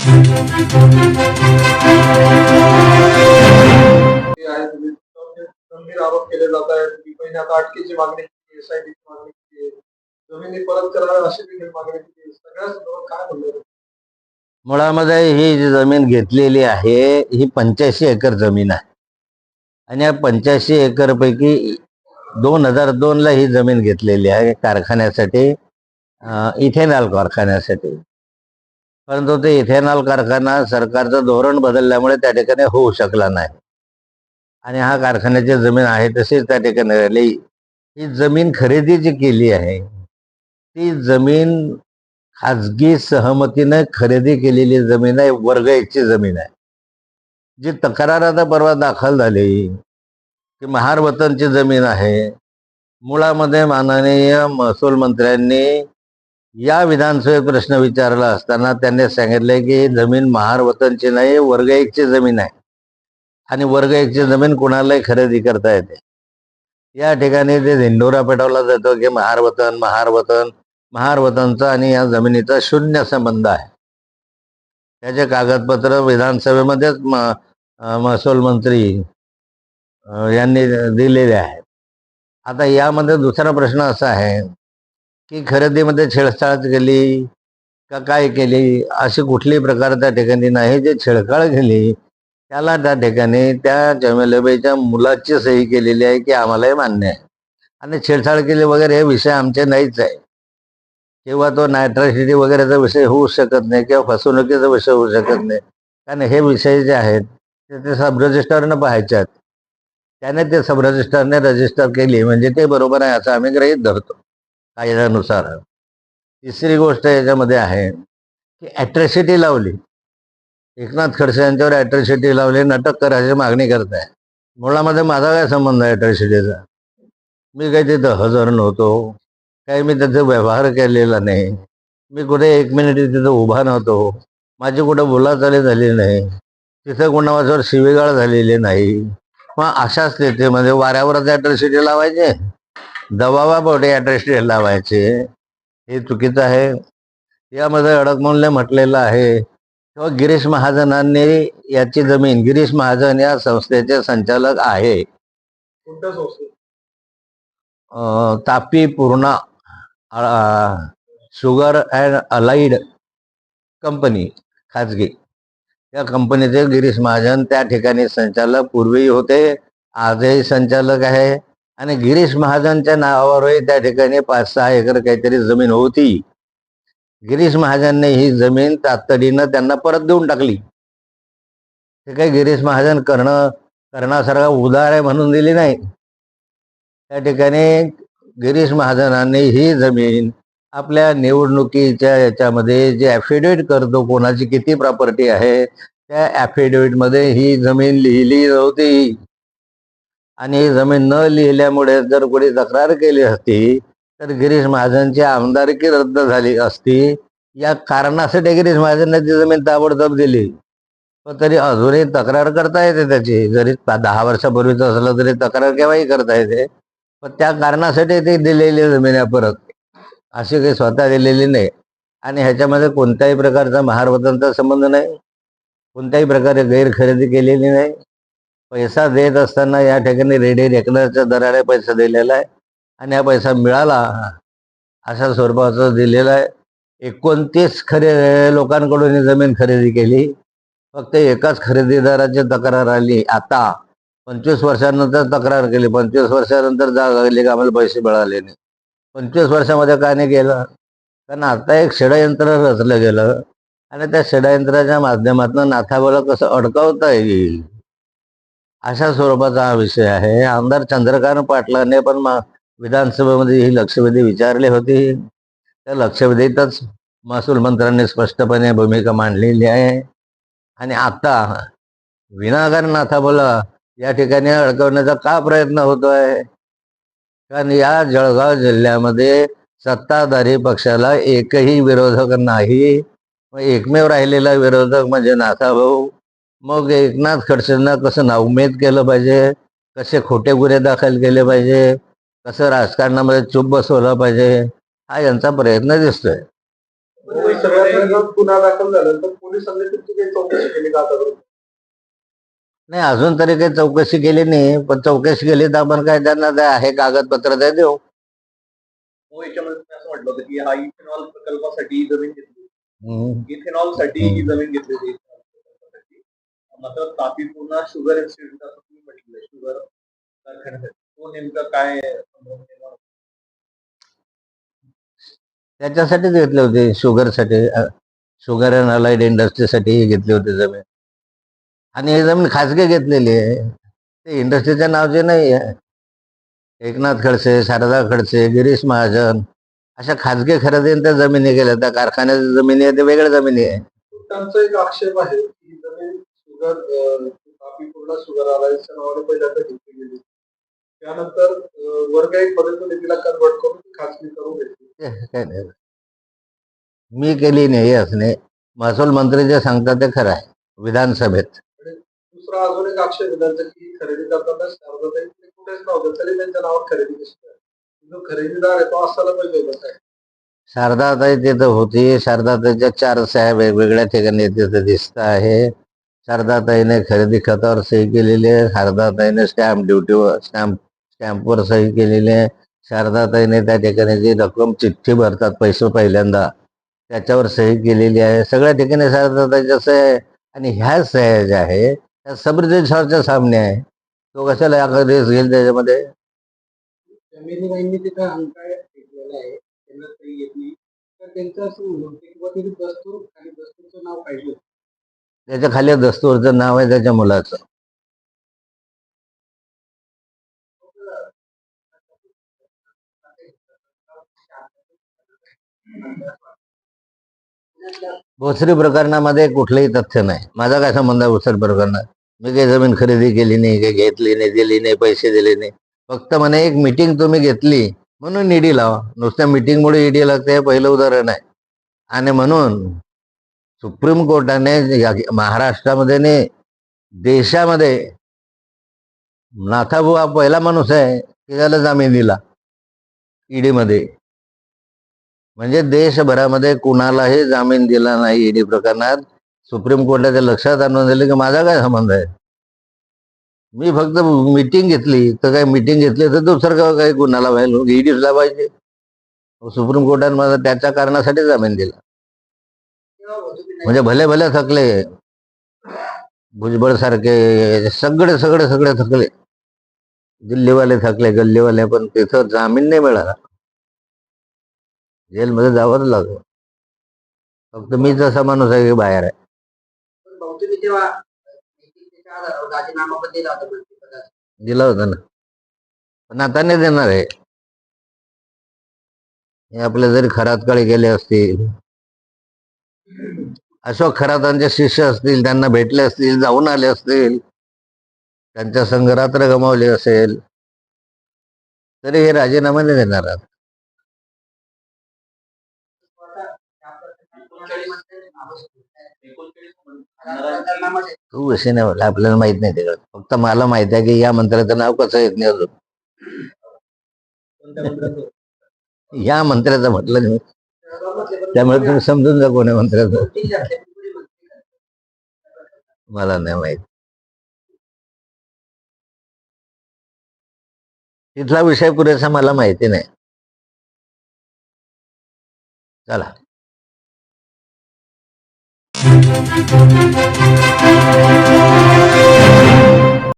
गंभीर आरोप केले जात आहेत की पहिली आता अटकेची मागणी केली, एसआयटीची मागणी केली, जमिनी परत कराव्या अशी देखील मागणी केली. सगळ्या संदर्भात काय म्हणलं? मुळामध्ये ही जी जमीन घेतलेली आहे ही 85 एकर जमीन आहे आणि या 85 एकर पैकी 2002 ला ही जमीन घेतलेली आहे कारखान्यासाठी, इथेनॉल कारखान्यासाठी. परंतु ते इथेनॉल कारखाना सरकारचं धोरण बदलल्यामुळे त्या ठिकाणी होऊ शकला नाही आणि हा कारखान्याची जमीन आहे तशीच त्या ठिकाणी राहिली. ही जमीन खरेदी जी केली आहे ती जमीन खाजगी सहमतीने खरेदी केलेली जमीन आहे, वर्ग 1 ची जमीन आहे. जी तक्रार आता परवा दाखल झाली की महार वतनची जमीन आहे. मुळामध्ये माननीय महसूल मंत्र्यांनी या विधानसभेत प्रश्न विचारला असताना त्यांनी सांगितले की जमीन महार वतनची नाही, वर्ग 1 ची जमीन आहे आणि वर्ग 1 ची जमीन कुणालाही खरेदी करता येते. या ठिकाणी ते धिंडोरा पेटवला जातो की महार वतन महार वतन. महार वतनचा आणि या जमिनीचा शून्य संबंध आहे. त्याचे कागदपत्र विधानसभेमध्येच महसूल मंत्री यांनी दिलेले आहेत. आता यामध्ये दुसरा प्रश्न असा आहे की खरेदीमध्ये छेडछाड केली का काय केली, अशी कुठलीही प्रकार त्या ठिकाणी नाही. जे छेडछाड केली त्याला त्या ठिकाणी त्या जमेलबाईच्या मुलाची सही केलेली आहे की आम्हालाही मान्य आहे आणि छेडछाड केली वगैरे हे विषय आमचे नाहीच आहे किंवा तो नायट्रॉसिटी वगैरेचा विषय होऊ शकत नाही किंवा फसवणुकीचा विषय होऊ शकत नाही. कारण हे विषय जे आहेत ते सब रजिस्टरनं पाहायचे आहेत. त्याने ते सब रजिस्टरने रजिस्टर केली म्हणजे ते बरोबर आहे असं आम्ही गृहीत धरतो कायद्यानुसार. तिसरी गोष्ट याच्यामध्ये आहे की ॲट्रॉसिटी लावली, एकनाथ खडसे यांच्यावर ॲट्रॉसिटी लावली, अटक करायची मागणी करताय. मुळामध्ये माझा काय संबंध आहे ॲट्रॉसिटीचा? मी काही तिथं हजर नव्हतो, काही मी त्याचा व्यवहार केलेला नाही, मी कुठे 1 मिनिट तिथं उभा नव्हतो, माझी कुठं बोलाचाली झाली नाही, तिथं कुणावर शिवीगाळ झालेली नाही. मग अशा स्थितीमध्ये वाऱ्यावरच ॲट्रॉसिटी लावायचे, दबावापोटी ॲट्रॉसिटी लावायचे, हे चुकीचं आहे. यामध्ये अडकमोलने म्हटलेलं आहे किंवा गिरीश महाजनांनी याची जमीन, गिरीश महाजन या संस्थेचे संचालक आहे. कोणत्या संस्थेत? Tapi Purna sugar and allied company खाजगी, या कंपनीचे गिरीश महाजन त्या ठिकाणी संचालक पूर्वी होते, आजही संचालक आहे. आणि गिरीश महाजनच्या नावावरही त्या ठिकाणी 5-6 एकर काहीतरी जमीन होती. गिरीश महाजनने ही जमीन तातडीनं त्यांना परत देऊन टाकली. ते काही गिरीश महाजन करण्यासारखा उदार आहे म्हणून दिली नाही. त्या ठिकाणी गिरीश महाजनांनी ही जमीन आपल्या निवडणुकीच्या याच्यामध्ये जे ॲफिडेविट करतो कोणाची किती प्रॉपर्टी आहे त्या ॲफिडेविटमध्ये ही जमीन लिहिली नव्हती आणि ही जमीन न लिहिल्यामुळे जर कोणी तक्रार केली असती तर गिरीश महाजनची आमदारकी रद्द झाली असती. या कारणासाठी गिरीश महाजनने ती जमीन ताबडतोब दिली. पण तरी अजूनही तक्रार करता येते त्याची, जरी 10 वर्षापूर्वीच असलं तरी तक्रार केव्हाही करता येते. पण त्या कारणासाठी ती दिलेली जमीन आहे परत, अशी काही स्वतः दिलेली नाही. आणि ह्याच्यामध्ये कोणत्याही प्रकारचा महार वतनचा संबंध नाही, कोणत्याही प्रकारे गैरखरेदी केलेली नाही. पैसा देत असताना या ठिकाणी रेडी रेकनरच्या दराने पैसा दिलेला आहे आणि हा पैसा मिळाला अशा स्वरूपाचा दिलेला आहे. 29 लोकांकडून ही जमीन खरेदी केली, फक्त एकाच खरेदीदाराची तक्रार आली. आता 25 वर्षानंतर तक्रार केली, 25 वर्षानंतर जाग आली की आम्हाला पैसे मिळाले नाही. 25 वर्षामध्ये काय नाही केलं? कारण आता एक षडयंत्र रचलं गेलं आणि त्या षडयंत्राच्या माध्यमातून नाथाबाला कसं अडकवता येईल अशा स्वरूपाचा हा विषय आहे. आमदार चंद्रकांत पाटलांनी पण विधानसभेमध्ये ही लक्षवेधी विचारली होती. त्या लक्षवेधीतच महसूल मंत्र्यांनी स्पष्टपणे भूमिका मांडलेली आहे. आणि आता विनाकारण नाथाबाला या ठिकाणी अडकवण्याचा का प्रयत्न होतोय? कारण या जळगाव जिल्ह्यामध्ये सत्ताधारी पक्षाला एकही विरोधक नाही. एकमेव राहिलेला विरोधक म्हणजे नाथाभाऊ. मग एकनाथ खडसेंना कसं नाउमेद केलं पाहिजे, कसे खोटे गुन्हे दाखल केले पाहिजे, कसं राजकारणामध्ये चूप बसवलं पाहिजे, हा यांचा प्रयत्न दिसतोय. सगळ्या प्रकरणात गुन्हा दाखल झाल्यानंतर पोलिसांनी तुमची काही चौकशी केली का आतापर्यंत? नाही, अजून तरी काही चौकशी केली नाही, पण चौकशी केली तर आपण काय त्यांना आहे कागदपत्र द्या देऊ. हो, याच्यामध्ये तुम्ही असं म्हटलं होतं की हा इथेनॉल प्रकल्पासाठी ही जमीन घेतली. हम्म. इथेनॉल साठी ही जमीन घेतलेली इथेनॉल प्रकल्पासाठी. मात्र तापी पूर्ण शुगर इन्स्टिट्यूट असं तुम्ही म्हटलेलं शुगर कारखान्यासाठी. तो नेमकं काय संबंध निर्माण होतो? त्याच्यासाठीच घेतले होते, शुगर अँड अलाइड इंडस्ट्रीसाठी घेतली होती जमीन. आणि ही जमीन खाजगी घेतलेली आहे, ते इंडस्ट्रीच्या नावाचे नाही आहे. एकनाथ खडसे, शारदा खडसे, गिरीश महाजन अशा खाजगी खरेदीने त्या जमिनी गेल्या. त्या कारखान्याच्या जमिनी आहे, ते वेगळ्या जमिनी आहे. त्यांचा एक आक्षेप आहे की ही जमीन तापी पूर्ण शुगर अलायन्सच्या नावाने पहिल्यांदा घेतली गेली. त्यानंतर वर्ग एक मध्ये तुम्ही तिला कन्वर्ट करून ती खाजगी करून घेतली. ते काय नाही, मी केली नाही असणे. महसूल मंत्री जे सांगतात ते खरं आहे विधानसभेत. आणि दुसरा अजून एक आक्षेप आहे त्यांचा की ही खरेदी करताना शारदाताई कुठेच नव्हतं तरी त्यांच्या नावावर खरेदी कशी काय? जो खरेदीदार आहे तो असायला पाहिजे होता काय? शारदाताई तिथं होती. शारदाताईच्या 4 सह्या वेगवेगळ्या ठिकाणी तिथं दिसत आहे. शारदाताईने खरेदी खतावर सही केलेली आहे. शारदाताईने स्टॅम्पवर सही केलेली आहे. शारदाताईने त्या ठिकाणी जी रक्कम चिठ्ठी भरतात पैसे पहिल्यांदा त्याच्यावर सही केलेली आहे. सगळ्या ठिकाणी शारदाताईच्या सह्या आहे. आणि ह्या सह्या ज्या आहे त्या सब रजिस्ट्रारच्या सामने आहे. तो कशाला रेस घेईल त्याच्यामध्ये? जमिनीबाईंनी तिथं अंकाय घेतलेला आहे, त्यांना सही घेतली तर त्यांचं असं म्हणणं होतं की तिथे दस्तूर आणि दस्तूरचं नाव पाहिजे होतं. त्याच्या खाली दस्तूरचं नाव आहे त्याच्या मुलाचं. भोसरी प्रकरणामध्ये कुठलंही तथ्य नाही. माझा काय संबंध आहे भोसरी प्रकरणात? मी काही जमीन खरेदी केली नाही, काही घेतली नाही, दिली नाही, पैसे दिले नाही. फक्त म्हणे एक मीटिंग तुम्ही घेतली म्हणून ईडी लावा. नुसत्या मीटिंगमुळे ईडी लागते हे पहिलं उदाहरण आहे. आणि म्हणून सुप्रीम कोर्टाने महाराष्ट्रामध्ये नाही देशामध्ये नाथाभाऊ हा पहिला माणूस आहे की त्याला जामीन दिला ईडी मध्ये. म्हणजे देशभरामध्ये कुणालाही जामीन दिला नाही ईडी प्रकरणात. सुप्रीम कोर्टाच्या लक्षात आणून दिलं की माझा काय संबंध आहे. मी फक्त मीटिंग घेतली तर काय मीटिंग घेतली तर दुसरं काही गुन्हाला व्हायला ईडीला पाहिजे. सुप्रीम कोर्टाने मला त्याच्या कारणासाठी जामीन दिला. म्हणजे भले भले थकले भुजबळ सारखे सगळे सगळे सगळे थकले, दिल्लीवाले थकले, गल्लीवाले, पण तिथं जामीन नाही मिळाला. जेलमध्ये जावंच लागलं. फक्त मी जसा माणूस आहे की बाहेर आहे. दिला होता ना, पण आता नाही देणार आहे. हे आपले जरी खरातकाळी गेले असतील, अशोक खरातांचे शिष्य असतील, त्यांना भेटले असतील, जाऊन आले असतील, त्यांच्या संग रात्र गमावली असेल, तरी हे राजीनामा नाही देणार. तू विषय नाही बोला, आपल्याला माहित नाही ते. फक्त मला माहित आहे की या मंत्र्याचं नाव कसं येत नाही अजून. या मंत्र्याचं म्हटलं नाही, त्यामुळे तुम्ही समजून जा कोणी मंत्र्याचं. मला नाही माहित. तिथला विषय पुरेसा मला माहिती नाही. चला.